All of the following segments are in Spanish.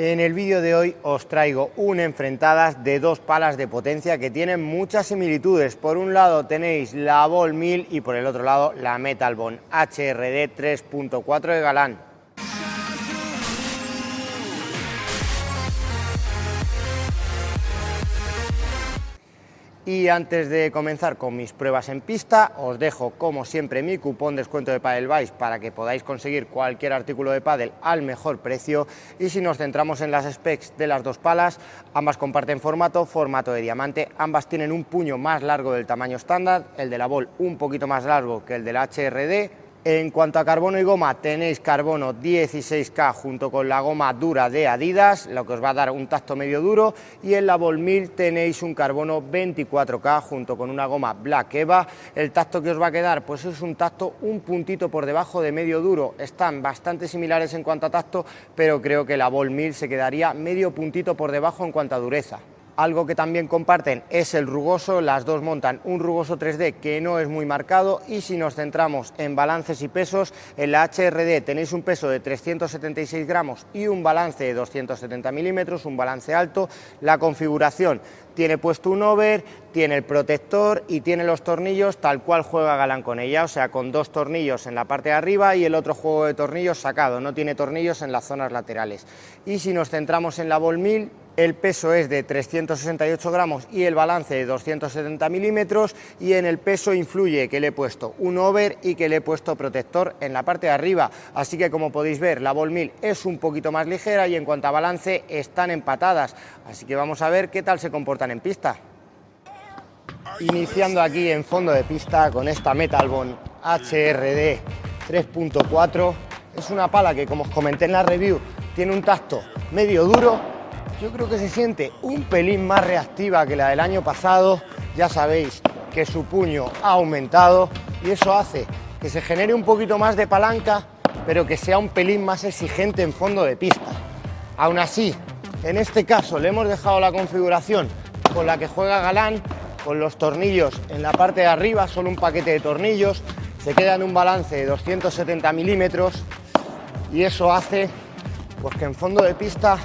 En el vídeo de hoy os traigo un enfrentadas de dos palas de potencia que tienen muchas similitudes. Por un lado tenéis la Ball 1000 y por el otro lado la Metal Bond HRD 3.4 de Galan. Y antes de comenzar con mis pruebas en pista, os dejo como siempre mi cupón descuento de Padelbase para que podáis conseguir cualquier artículo de pádel al mejor precio. Y si nos centramos en las specs de las dos palas, ambas comparten formato de diamante, ambas tienen un puño más largo del tamaño estándar, el de la Ball un poquito más largo que el de la HRD. En cuanto a carbono y goma, tenéis carbono 16K junto con la goma dura de Adidas, lo que os va a dar un tacto medio duro, y en la Ball 1000 tenéis un carbono 24K junto con una goma Black Eva. El tacto que os va a quedar, pues es un tacto un puntito por debajo de medio duro. Están bastante similares en cuanto a tacto, pero creo que la Ball 1000 se quedaría medio puntito por debajo en cuanto a dureza. Algo que también comparten es el rugoso, las dos montan un rugoso 3D que no es muy marcado. Y si nos centramos en balances y pesos, en la HRD tenéis un peso de 376 gramos y un balance de 270 milímetros, un balance alto. La configuración tiene puesto un over, tiene el protector y tiene los tornillos tal cual juega Galan con ella, o sea, con dos tornillos en la parte de arriba y el otro juego de tornillos sacado, no tiene tornillos en las zonas laterales. Y si nos centramos en la Ball 1000, el peso es de 368 gramos y el balance de 270 milímetros, y en el peso influye que le he puesto un over y que le he puesto protector en la parte de arriba, así que como podéis ver la Ball 1000 es un poquito más ligera y en cuanto a balance están empatadas, así que vamos a ver qué tal se comportan en pista. Iniciando aquí en fondo de pista con esta Metal Bond HRD 3.4, es una pala que, como os comenté en la review, tiene un tacto medio duro. Yo creo que se siente un pelín más reactiva que la del año pasado. Ya sabéis que su puño ha aumentado y eso hace que se genere un poquito más de palanca, pero que sea un pelín más exigente en fondo de pista. Aún así, en este caso le hemos dejado la configuración con la que juega Galan, con los tornillos en la parte de arriba, solo un paquete de tornillos, se queda en un balance de 270 milímetros y eso hace pues que en fondo de pista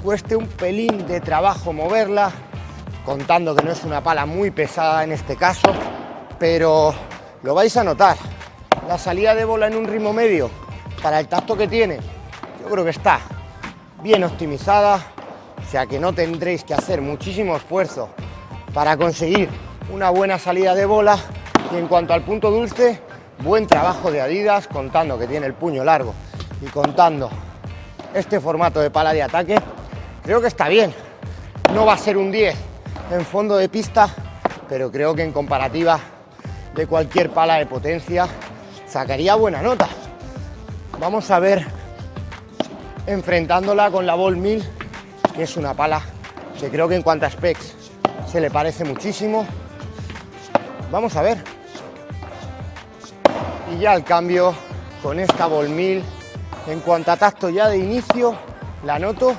cueste un pelín de trabajo moverla, contando que no es una pala muy pesada en este caso, pero lo vais a notar. La salida de bola en un ritmo medio, para el tacto que tiene, yo creo que está bien optimizada, o sea que no tendréis que hacer muchísimo esfuerzo para conseguir una buena salida de bola. Y en cuanto al punto dulce, buen trabajo de Adidas, contando que tiene el puño largo y contando este formato de pala de ataque. Creo que está bien, no va a ser un 10 en fondo de pista, pero creo que en comparativa de cualquier pala de potencia sacaría buena nota. Vamos a ver enfrentándola con la Ball 1000, que es una pala que creo que en cuanto a specs se le parece muchísimo. Vamos a ver. Y ya el cambio con esta Ball 1000, en cuanto a tacto ya de inicio, la noto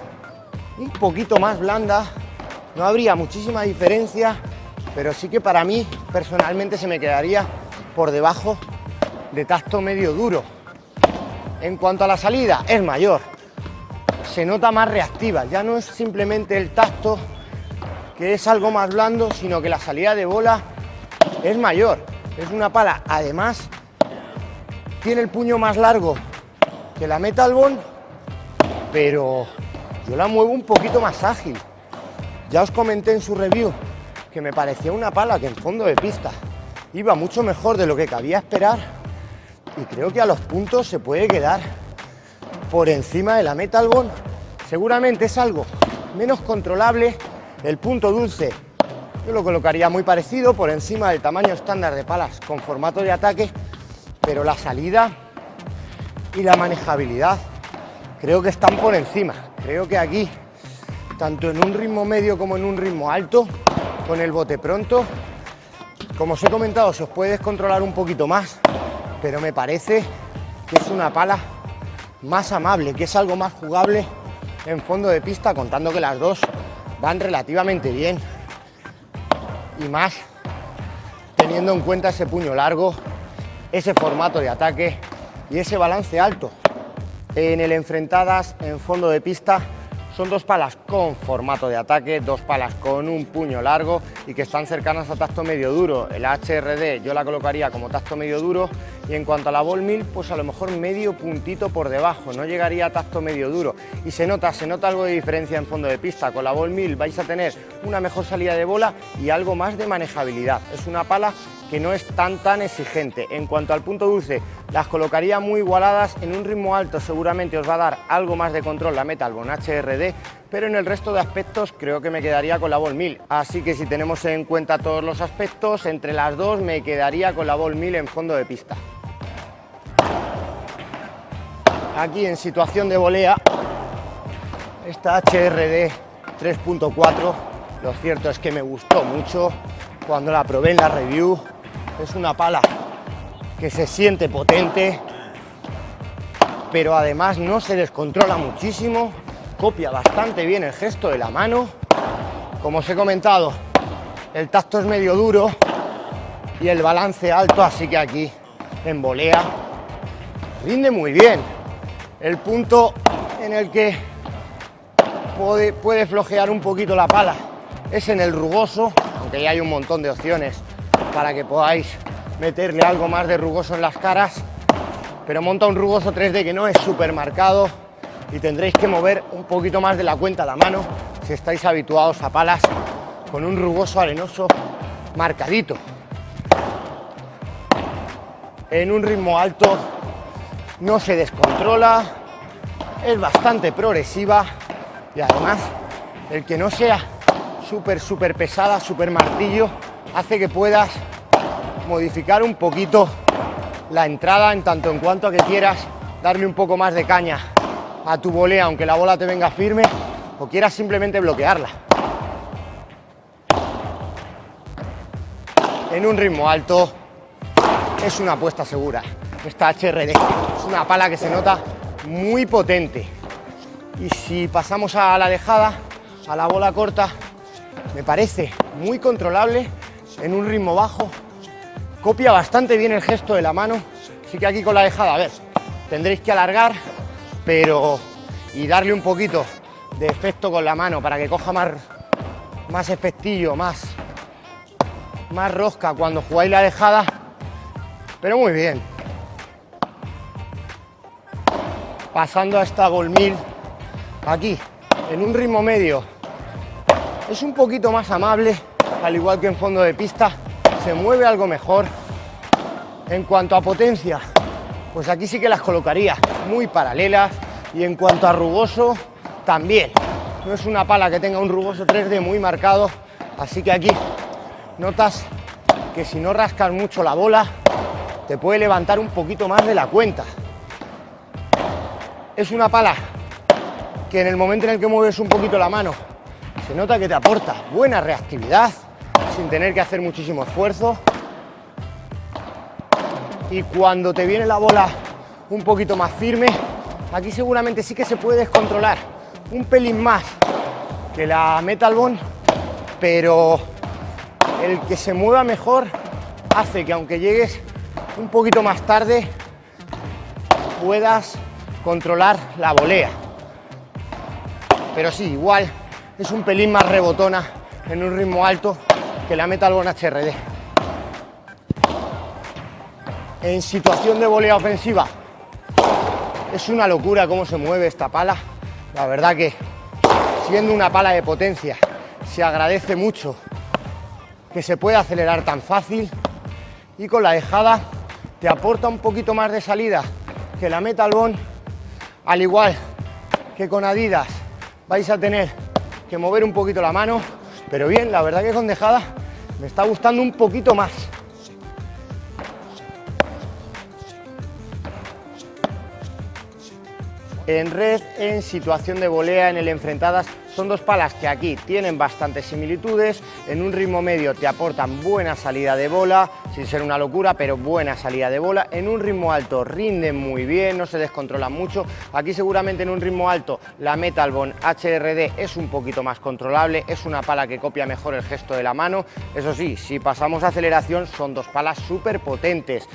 un poquito más blanda, no habría muchísima diferencia, pero sí que para mí personalmente se me quedaría por debajo de tacto medio duro. En cuanto a la salida, es mayor, se nota más reactiva, ya no es simplemente el tacto que es algo más blando, sino que la salida de bola es mayor. Es una pala, además tiene el puño más largo que la Metal Bond, pero yo la muevo un poquito más ágil. Ya os comenté en su review que me parecía una pala que en fondo de pista iba mucho mejor de lo que cabía esperar, y creo que a los puntos se puede quedar por encima de la Metal Bond. Seguramente es algo menos controlable. El punto dulce yo lo colocaría muy parecido, por encima del tamaño estándar de palas con formato de ataque, pero la salida y la manejabilidad creo que están por encima. Creo que aquí, tanto en un ritmo medio como en un ritmo alto, con el bote pronto, como os he comentado, se os puede descontrolar un poquito más, pero me parece que es una pala más amable, que es algo más jugable en fondo de pista, contando que las dos van relativamente bien, y más teniendo en cuenta ese puño largo, ese formato de ataque y ese balance alto. En el enfrentadas en fondo de pista son dos palas con formato de ataque, dos palas con un puño largo y que están cercanas a tacto medio duro. El HRD yo la colocaría como tacto medio duro y en cuanto a la ball mill, pues a lo mejor medio puntito por debajo, no llegaría a tacto medio duro. Y se nota algo de diferencia en fondo de pista. Con la ball mill vais a tener una mejor salida de bola y algo más de manejabilidad. Es una pala que no es tan exigente. En cuanto al punto dulce, las colocaría muy igualadas. En un ritmo alto seguramente os va a dar algo más de control la Metalbone HRD, pero en el resto de aspectos creo que me quedaría con la ball mill. Así que si tenemos en cuenta todos los aspectos, entre las dos me quedaría con la ball mill en fondo de pista. Aquí en situación de volea, esta HRD 3.4, lo cierto es que me gustó mucho cuando la probé en la review. Es una pala que se siente potente, pero además no se descontrola muchísimo, copia bastante bien el gesto de la mano. Como os he comentado, el tacto es medio duro y el balance alto, así que aquí en volea rinde muy bien. El punto en el que puede flojear un poquito la pala es en el rugoso, aunque ya hay un montón de opciones para que podáis meterle algo más de rugoso en las caras, pero monta un rugoso 3D que no es súper marcado y tendréis que mover un poquito más de la cuenta la mano si estáis habituados a palas con un rugoso arenoso marcadito. En un ritmo alto no se descontrola, es bastante progresiva y además el que no sea súper pesada, súper martillo, hace que puedas modificar un poquito la entrada en tanto en cuanto a que quieras darle un poco más de caña a tu volea aunque la bola te venga firme o quieras simplemente bloquearla. En un ritmo alto es una apuesta segura. Esta HRD es una pala que se nota muy potente y si pasamos a la dejada, a la bola corta, me parece muy controlable en un ritmo bajo, copia bastante bien el gesto de la mano, así que aquí con la dejada, a ver, tendréis que alargar y darle un poquito de efecto con la mano para que coja más efectillo, más rosca cuando jugáis la dejada, pero muy bien. Pasando a esta ball mill, aquí en un ritmo medio, es un poquito más amable, al igual que en fondo de pista, se mueve algo mejor. En cuanto a potencia, pues aquí sí que las colocaría muy paralelas y en cuanto a rugoso, también. No es una pala que tenga un rugoso 3D muy marcado, así que aquí notas que si no rascas mucho la bola, te puede levantar un poquito más de la cuenta. Es una pala que en el momento en el que mueves un poquito la mano, se nota que te aporta buena reactividad, sin tener que hacer muchísimo esfuerzo. Y cuando te viene la bola un poquito más firme, aquí seguramente sí que se puede descontrolar un pelín más que la Metalbone, pero el que se mueva mejor hace que aunque llegues un poquito más tarde, puedas controlar la volea. Pero sí, igual es un pelín más rebotona en un ritmo alto que la Metalbone HRD. En situación de volea ofensiva es una locura cómo se mueve esta pala. La verdad que siendo una pala de potencia se agradece mucho que se pueda acelerar tan fácil y con la dejada te aporta un poquito más de salida que la Metalbone. Al igual que con Adidas vais a tener que mover un poquito la mano, pero bien, la verdad que con dejada me está gustando un poquito más. En red, en situación de volea, en el enfrentadas, son dos palas que aquí tienen bastantes similitudes. En un ritmo medio te aportan buena salida de bola, sin ser una locura, pero buena salida de bola. En un ritmo alto rinden muy bien, no se descontrolan mucho. Aquí seguramente en un ritmo alto la Metalbone HRD es un poquito más controlable, es una pala que copia mejor el gesto de la mano. Eso sí, si pasamos a aceleración son dos palas súper potentes.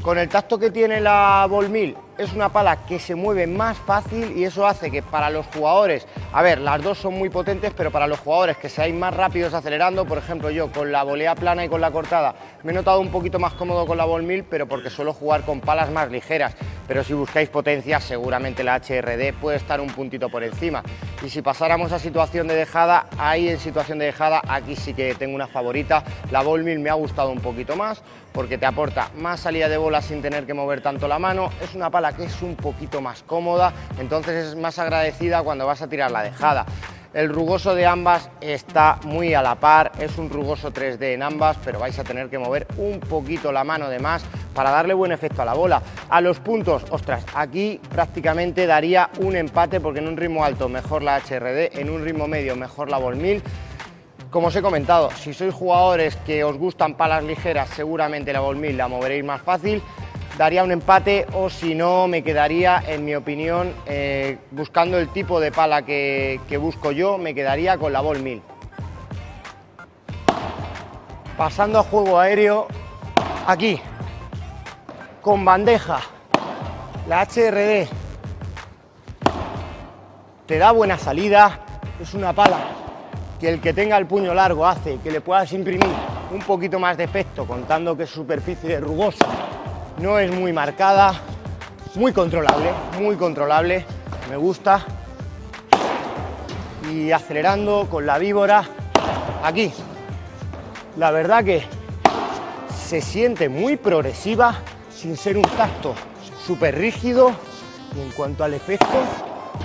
Con el tacto que tiene la ball mill es una pala que se mueve más fácil y eso hace que para los jugadores, a ver, las dos son muy potentes, pero para los jugadores que seáis más rápidos acelerando, por ejemplo yo con la volea plana y con la cortada me he notado un poquito más cómodo con la Ball Mill, pero porque suelo jugar con palas más ligeras, pero si buscáis potencia seguramente la HRD puede estar un puntito por encima. Y si pasáramos a situación de dejada, ahí en situación de dejada aquí sí que tengo una favorita. La Ball Mill me ha gustado un poquito más porque te aporta más salida de bola sin tener que mover tanto la mano, es una pala que es un poquito más cómoda, entonces es más agradecida cuando vas a tirar la dejada. El rugoso de ambas está muy a la par, es un rugoso 3D en ambas, pero vais a tener que mover un poquito la mano de más para darle buen efecto a la bola. A los puntos, ostras, aquí prácticamente daría un empate porque en un ritmo alto mejor la HRD, en un ritmo medio mejor la Ball Mill. Como os he comentado, si sois jugadores que os gustan palas ligeras, seguramente la Ball Mill la moveréis más fácil, daría un empate, o si no me quedaría, en mi opinión, buscando el tipo de pala que busco yo, me quedaría con la Ball Mill. Pasando a juego aéreo, aquí, con bandeja, la HRD te da buena salida, es una pala que el que tenga el puño largo hace que le puedas imprimir un poquito más de efecto, contando que su superficie rugosa no es muy marcada, muy controlable, me gusta. Y acelerando con la víbora, aquí, la verdad que se siente muy progresiva, sin ser un tacto súper rígido, y en cuanto al efecto,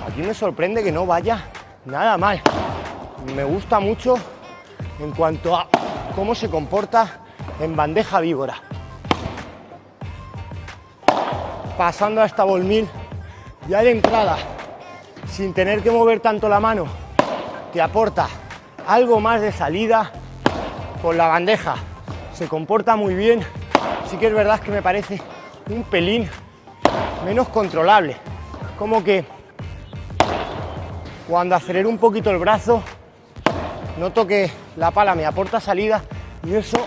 aquí me sorprende que no vaya nada mal. Me gusta mucho en cuanto a cómo se comporta en bandeja víbora. Pasando a esta Ball Mill, ya de entrada, sin tener que mover tanto la mano, te aporta algo más de salida con la bandeja. Se comporta muy bien, sí que es verdad que me parece un pelín menos controlable, como que cuando acelero un poquito el brazo, noto que la pala me aporta salida y eso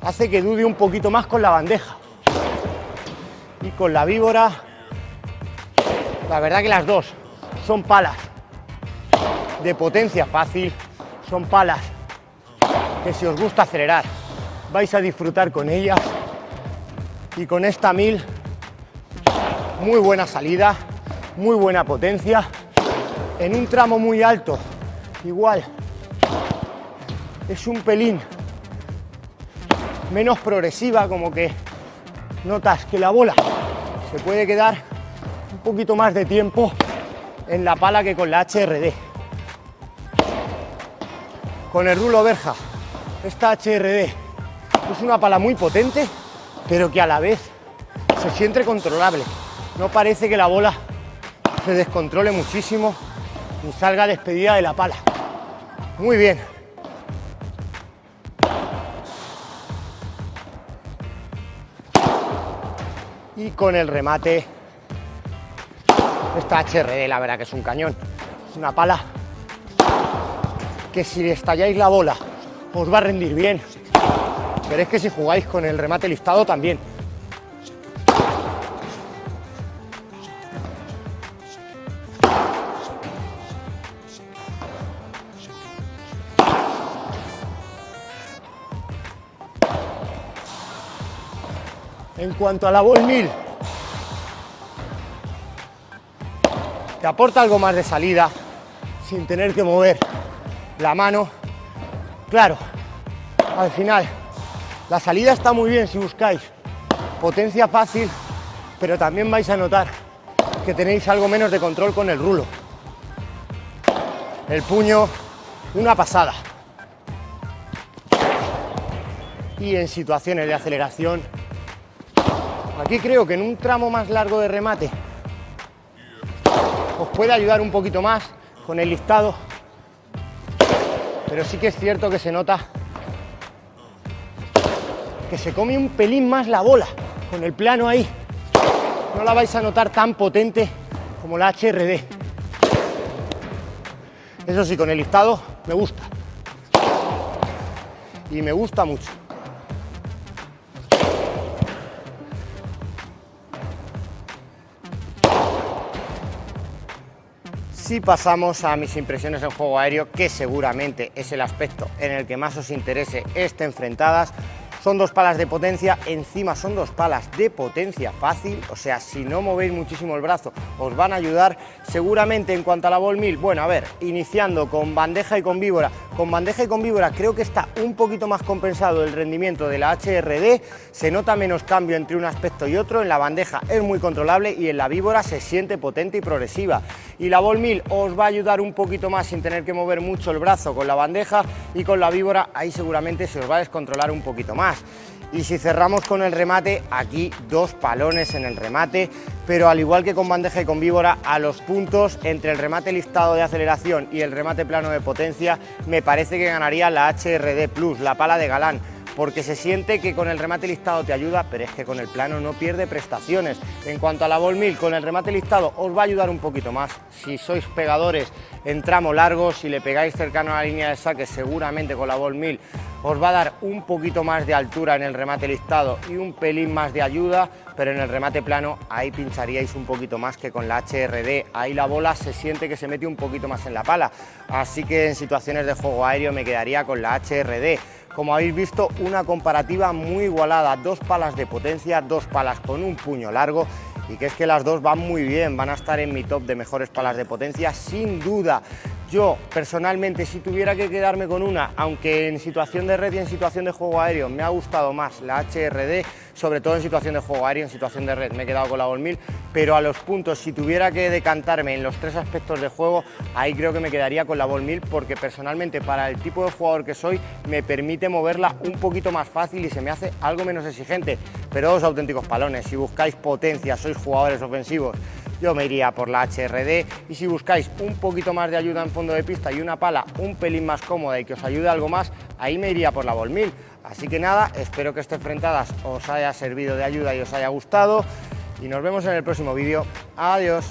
hace que dude un poquito más con la bandeja. Y con la víbora, la verdad que las dos son palas de potencia fácil, son palas que si os gusta acelerar vais a disfrutar con ellas. Y con esta Mill, muy buena salida, muy buena potencia, en un tramo muy alto, igual es un pelín menos progresiva, como que notas que la bola se puede quedar un poquito más de tiempo en la pala que con la HRD. Con el rulo verja, esta HRD es una pala muy potente, pero que a la vez se siente controlable. No parece que la bola se descontrole muchísimo ni salga despedida de la pala. Muy bien. Y con el remate, esta HRD la verdad que es un cañón. Es una pala que si le estalláis la bola os va a rendir bien. Pero es que si jugáis con el remate listado también. En cuanto a la Ball Mill, te aporta algo más de salida sin tener que mover la mano. Claro, al final la salida está muy bien si buscáis potencia fácil, pero también vais a notar que tenéis algo menos de control con el rulo. El puño, una pasada. Y en situaciones de aceleración, aquí creo que en un tramo más largo de remate os puede ayudar un poquito más con el listado, pero sí que es cierto que se nota que se come un pelín más la bola con el plano ahí. No la vais a notar tan potente como la HRD. Eso sí, con el listado me gusta. Y me gusta mucho. Si pasamos a mis impresiones en juego aéreo, que seguramente es el aspecto en el que más os interese este enfrentadas, son dos palas de potencia, encima son dos palas de potencia fácil, o sea, si no movéis muchísimo el brazo os van a ayudar. Seguramente en cuanto a la Ball Mill, bueno, a ver, iniciando con bandeja y con víbora. Con bandeja y con víbora creo que está un poquito más compensado el rendimiento de la HRD, se nota menos cambio entre un aspecto y otro, en la bandeja es muy controlable y en la víbora se siente potente y progresiva. Y la Ball Mill os va a ayudar un poquito más sin tener que mover mucho el brazo con la bandeja, y con la víbora ahí seguramente se os va a descontrolar un poquito más. Y si cerramos con el remate, aquí dos palones en el remate, pero al igual que con bandeja y con víbora, a los puntos entre el remate listado de aceleración y el remate plano de potencia, me parece que ganaría la HRD Plus, la pala de Galán, porque se siente que con el remate listado te ayuda, pero es que con el plano no pierde prestaciones. En cuanto a la Ball Mill, con el remate listado os va a ayudar un poquito más. Si sois pegadores en tramo largo, si le pegáis cercano a la línea de saque, seguramente con la Ball Mill os va a dar un poquito más de altura en el remate listado y un pelín más de ayuda, pero en el remate plano ahí pincharíais un poquito más que con la HRD, ahí la bola se siente que se mete un poquito más en la pala, así que en situaciones de juego aéreo me quedaría con la HRD. Como habéis visto, una comparativa muy igualada, dos palas de potencia, dos palas con un puño largo, y que es que las dos van muy bien, van a estar en mi top de mejores palas de potencia sin duda. Yo personalmente, si tuviera que quedarme con una, aunque en situación de red y en situación de juego aéreo me ha gustado más la HRD, sobre todo en situación de juego aéreo, en situación de red me he quedado con la Ball Mill, pero a los puntos, si tuviera que decantarme en los tres aspectos de juego, ahí creo que me quedaría con la Ball Mill, porque personalmente para el tipo de jugador que soy me permite moverla un poquito más fácil y se me hace algo menos exigente, pero dos auténticos palones. Si buscáis potencia, sois jugadores ofensivos, yo me iría por la HRD, y si buscáis un poquito más de ayuda en fondo de pista y una pala un pelín más cómoda y que os ayude algo más, ahí me iría por la Ball Mill. Así que nada, espero que este enfrentadas os haya servido de ayuda y os haya gustado, y nos vemos en el próximo vídeo. Adiós.